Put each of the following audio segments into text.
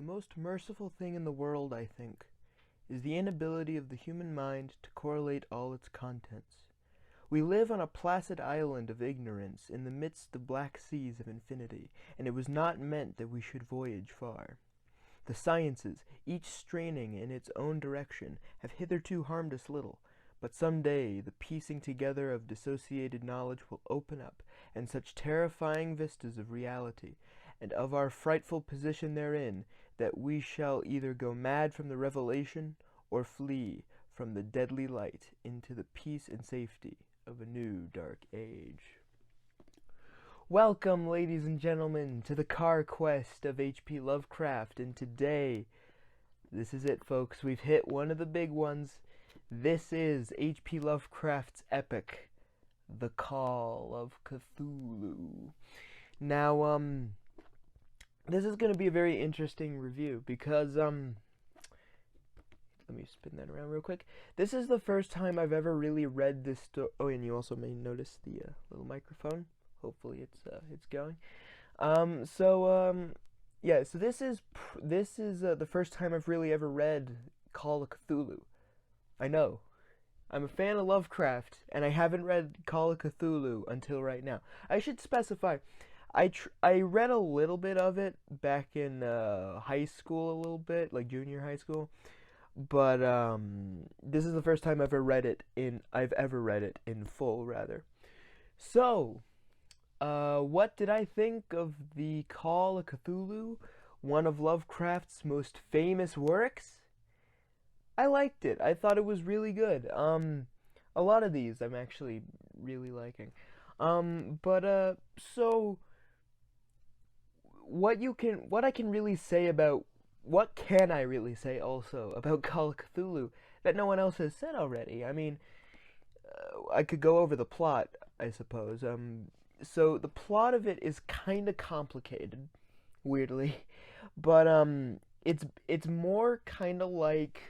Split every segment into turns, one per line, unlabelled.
The most merciful thing in the world, I think, is the inability of the human mind to correlate all its contents. We live on a placid island of ignorance in the midst of black seas of infinity, and it was not meant that we should voyage far. The sciences, each straining in its own direction, have hitherto harmed us little, but some day the piecing together of dissociated knowledge will open up, and such terrifying vistas of reality, and of our frightful position therein, that we shall either go mad from the revelation, or flee from the deadly light into the peace and safety of a new dark age. Welcome, ladies and gentlemen, to the Carr-Quest of H.P. Lovecraft, and today, this is it, folks. We've hit one of the big ones. This is H.P. Lovecraft's epic, The Call of Cthulhu. Now, this is going to be a very interesting review because, let me spin that around real quick. This is the first time I've ever really read this story. Oh, and you also may notice the little microphone. Hopefully it's going. Yeah. So this is the first time I've really ever read Call of Cthulhu. I know. I'm a fan of Lovecraft, and I haven't read Call of Cthulhu until right now. I should specify, I read a little bit of it back in high school, a little bit, like junior high school. But this is the first time I've ever read it in full, rather. So, what did I think of the Call of Cthulhu, one of Lovecraft's most famous works? I liked it. I thought it was really good. A lot of these I'm actually really liking. So what can I really say also about Call of Cthulhu that no one else has said already? I mean, I could go over the plot, I suppose. So the plot of it is kind of complicated, weirdly, but it's more kind of like,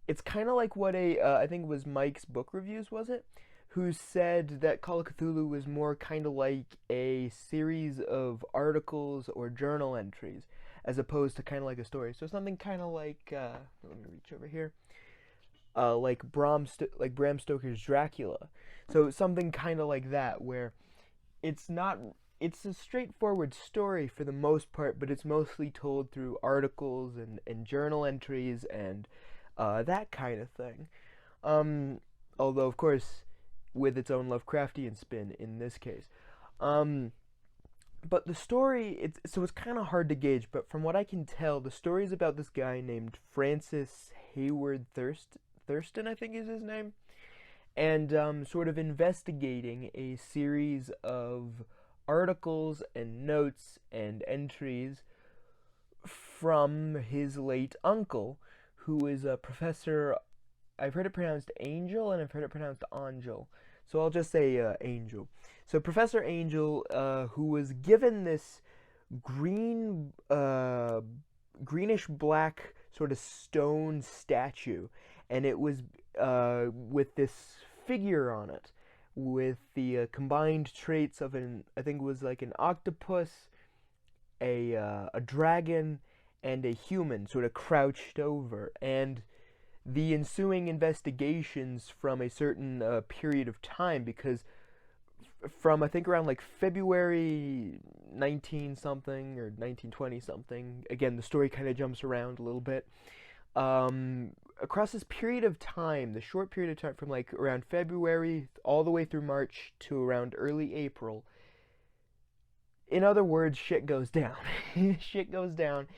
it's kind of like what I think it was Mike's Book Reviews, was it? Who said that Call of Cthulhu was more kind of like a series of articles or journal entries, as opposed to kind of like a story. So something kind of like, let me reach over here, like Bram Stoker's Dracula. So something kind of like that, where it's a straightforward story for the most part, but it's mostly told through articles and journal entries and that kind of thing. Although, of course, with its own Lovecraftian spin in this case. But the story, it's kind of hard to gauge, but from what I can tell, the story is about this guy named Francis Hayward Thurston, I think is his name, and sort of investigating a series of articles and notes and entries from his late uncle, who is a professor. I've heard it pronounced Angel, and I've heard it pronounced Angel. So I'll just say Angel. So Professor Angel, who was given this greenish black sort of stone statue, and it was with this figure on it, with the combined traits of I think it was like an octopus, a dragon, and a human sort of crouched over, and the ensuing investigations from a certain period of time, because from I think around like February 19 something or 1920 something, again the story kind of jumps around a little bit, across this period of time, the short period of time from like around February all the way through March to around early April, in other words, shit goes down. Shit goes down,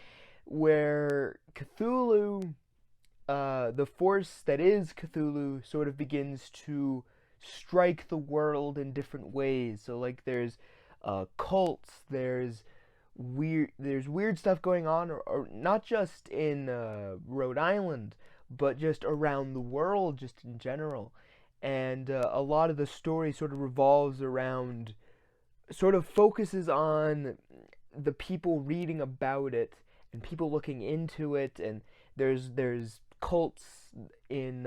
where Cthulhu, the force that is Cthulhu, sort of begins to strike the world in different ways. So like there's cults, there's weird stuff going on, or not just in Rhode Island, but just around the world, just in general. And a lot of the story sort of revolves around, sort of focuses on the people reading about it and people looking into it, and there's cults in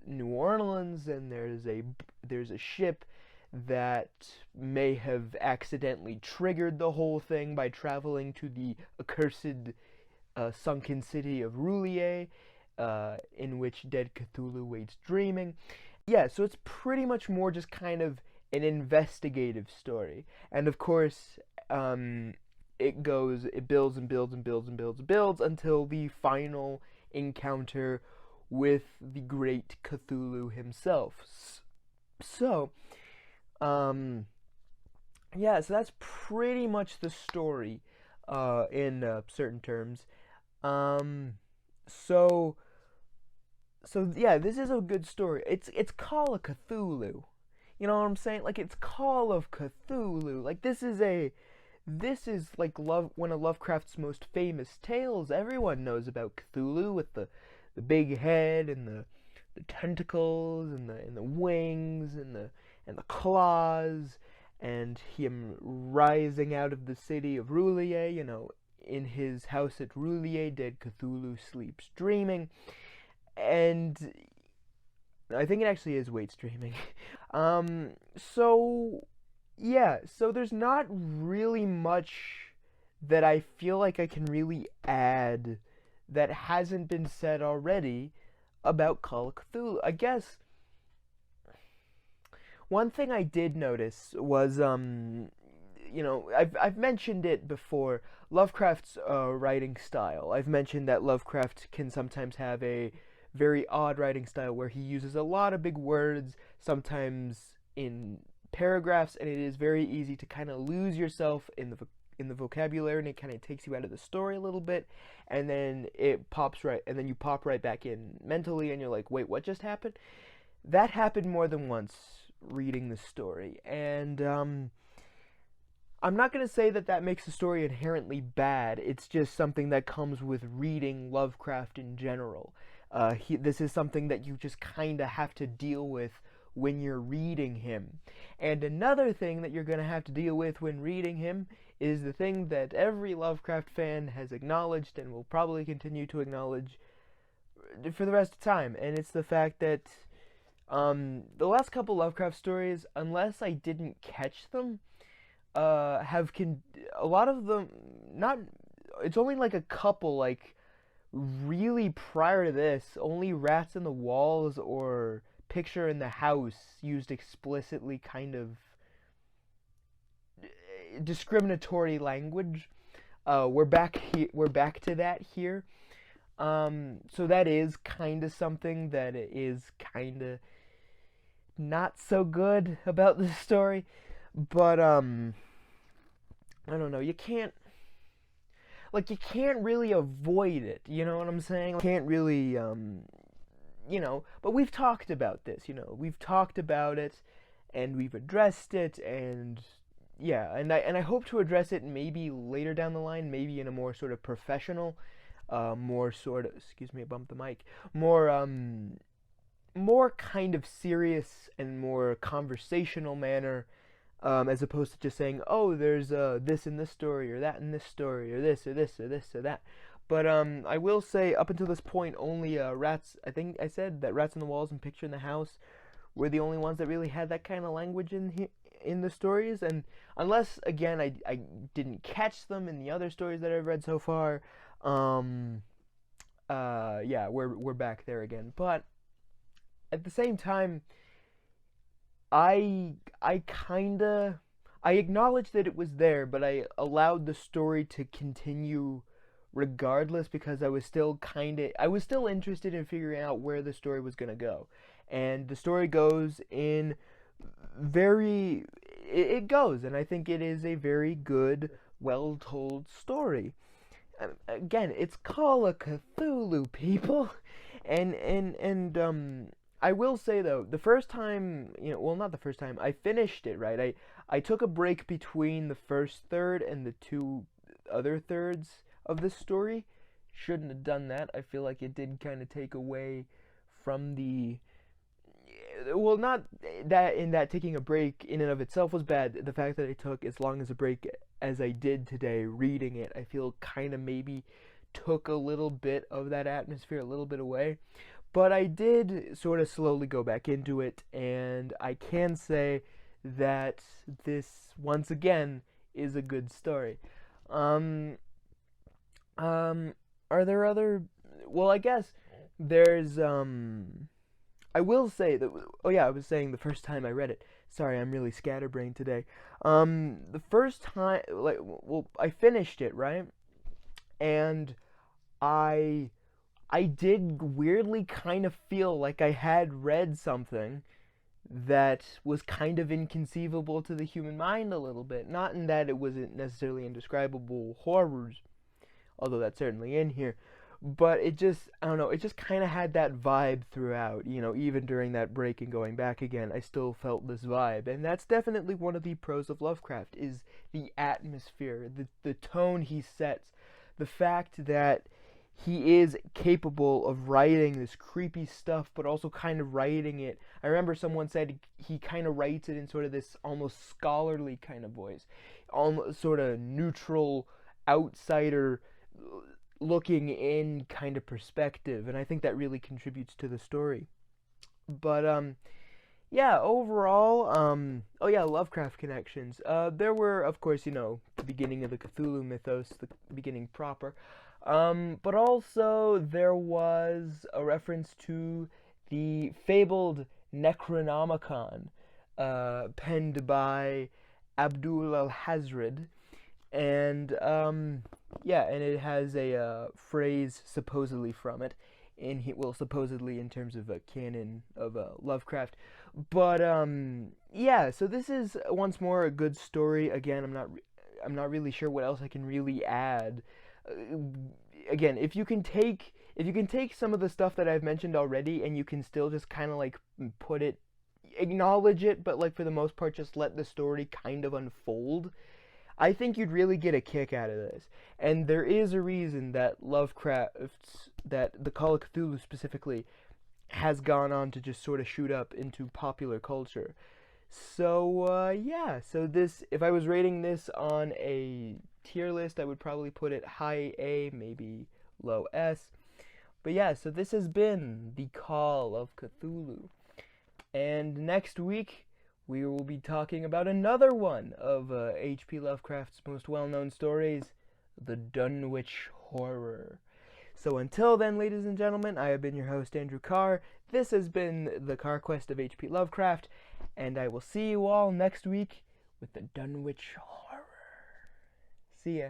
New Orleans, and there's a ship that may have accidentally triggered the whole thing by traveling to the accursed sunken city of Roulier, in which dead Cthulhu waits dreaming. Yeah, so it's pretty much more just kind of an investigative story. And of course, it builds and builds and builds and builds and builds until the final encounter with the great Cthulhu himself. So, yeah, so that's pretty much the story, in certain terms. Um, so, so yeah, this is a good story. It's Call of Cthulhu. You know what I'm saying? Like, it's Call of Cthulhu. Like, this is like one of Lovecraft's most famous tales. Everyone knows about Cthulhu with the big head and the tentacles and the wings and the claws, and him rising out of the city of Roulier. You know, in his house at Roulier, dead Cthulhu sleeps dreaming, and I think it actually is Waits dreaming. So yeah, so there's not really much that I feel like I can really add that hasn't been said already about Call of Cthulhu. I guess one thing I did notice was, I've mentioned it before, Lovecraft's writing style. I've mentioned that Lovecraft can sometimes have a very odd writing style where he uses a lot of big words, sometimes in paragraphs, and it is very easy to kind of lose yourself in the vocabulary, and it kind of takes you out of the story a little bit, and then you pop right back in mentally, and you're like, wait, what just happened? That happened more than once reading the story, and I'm not going to say that makes the story inherently bad. It's just something that comes with reading Lovecraft in general. This is something that you just kind of have to deal with when you're reading him. And another thing that you're going to have to deal with when reading him is the thing that every Lovecraft fan has acknowledged and will probably continue to acknowledge for the rest of time, and it's the fact that the last couple Lovecraft stories, unless I didn't catch them, a lot of them, not, it's only like a couple, like, really prior to this, only Rats in the Walls or Picture in the House used explicitly kind of discriminatory language. We're back to that here. So that is kind of something that is kind of not so good about the story, but I don't know. You can't really avoid it. You know what I'm saying? You can't really but we've talked about this. We've talked about it, and we've addressed it, and yeah, and I hope to address it maybe later down the line, maybe in a more sort of professional, more sort of, excuse me, I bumped the mic, more kind of serious and more conversational manner, as opposed to just saying, oh, there's this in this story, or that in this story, or this, or this, or this, or that. But I will say, up until this point, only Rats, I think I said that Rats in the Walls and Picture in the House were the only ones that really had that kind of language in the stories, and unless, again, I didn't catch them in the other stories that I've read so far, yeah, we're back there again. But at the same time, I acknowledged that it was there, but I allowed the story to continue regardless, because I was still interested in figuring out where the story was going to go. And the story goes in it goes, and I think it is a very good, well-told story. Again, it's Call of Cthulhu, people. And I will say, though, the first time, well, not the first time, I finished it, right? I took a break between the first third and the two other thirds of the story. Shouldn't have done that. I feel like it did kind of take away from the, well, not that in that taking a break in and of itself was bad. The fact that I took as long as a break as I did today reading it, I feel kind of maybe took a little bit of that atmosphere a little bit away. But I did sort of slowly go back into it, and I can say that this, once again, is a good story. Um, are there other? Well, I guess there's. I will say that. Oh yeah, I was saying the first time I read it. Sorry, I'm really scatterbrained today. The first time, like, well, I finished it, right, and I I did weirdly kind of feel like I had read something that was kind of inconceivable to the human mind a little bit. Not in that it wasn't necessarily indescribable horrors, although that's certainly in here, but it just, I don't know, it just kind of had that vibe throughout. Even during that break and going back again, I still felt this vibe. And that's definitely one of the pros of Lovecraft, is the atmosphere, the tone he sets, the fact that he is capable of writing this creepy stuff, but also kind of writing it. I remember someone said he kind of writes it in sort of this almost scholarly kind of voice, almost sort of neutral, outsider looking in kind of perspective, and I think that really contributes to the story. But yeah, overall, oh yeah, Lovecraft connections. There were, of course, the beginning of the Cthulhu mythos, the beginning proper. But also there was a reference to the fabled Necronomicon, penned by Abdul al-Hazred, and yeah, and it has a phrase supposedly from it, supposedly in terms of a canon of Lovecraft, but yeah. So this is once more a good story. Again, I'm not really sure what else I can really add. Again, if you can take some of the stuff that I've mentioned already, and you can still just kind of like acknowledge it, but like for the most part just let the story kind of unfold, I think you'd really get a kick out of this. And there is a reason that that the Call of Cthulhu specifically, has gone on to just sort of shoot up into popular culture. So, yeah, so this, if I was rating this on a tier list, I would probably put it high A, maybe low S. But yeah, so this has been the Call of Cthulhu. And next week, we will be talking about another one of H.P. Lovecraft's most well-known stories, the Dunwich Horror. So until then, ladies and gentlemen, I have been your host, Andrew Carr. This has been the Carr-Quest of H.P. Lovecraft, and I will see you all next week with the Dunwich Horror. See ya.